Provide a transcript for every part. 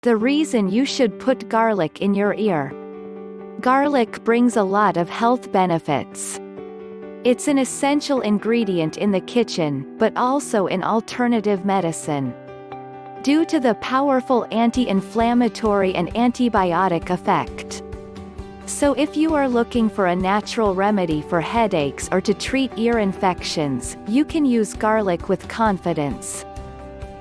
The reason you should put garlic in your ear. Garlic brings a lot of health benefits. It's an essential ingredient in the kitchen, but also in alternative medicine. Due to the powerful anti-inflammatory and antibiotic effect. So if you are looking for a natural remedy for headaches or to treat ear infections, you can use garlic with confidence.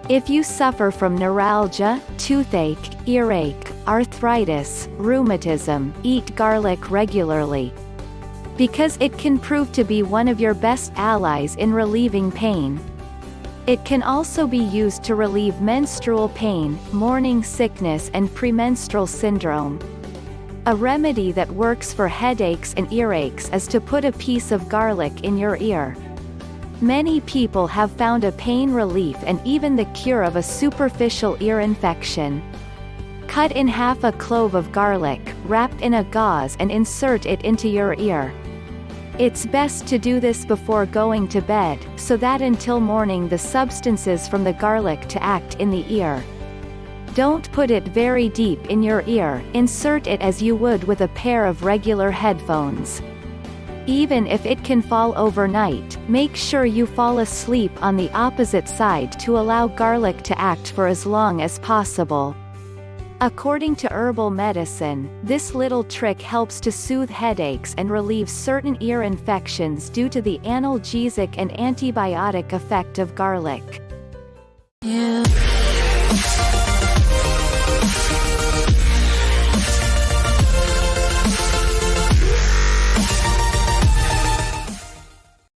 If you suffer from neuralgia, toothache, earache, arthritis, rheumatism, eat garlic regularly. Because it can prove to be one of your best allies in relieving pain. It can also be used to relieve menstrual pain, morning sickness and premenstrual syndrome. A remedy that works for headaches and earaches is to put a piece of garlic in your ear. Many people have found a pain relief and even the cure of a superficial ear infection. Cut in half a clove of garlic, wrap in a gauze and insert it into your ear. It's best to do this before going to bed, so that until morning the substances from the garlic to act in the ear. Don't put it very deep in your ear, insert it as you would with a pair of regular headphones. Even if it can fall overnight, make sure you fall asleep on the opposite side to allow garlic to act for as long as possible. According to herbal medicine, this little trick helps to soothe headaches and relieve certain ear infections due to the analgesic and antibiotic effect of garlic. Yeah.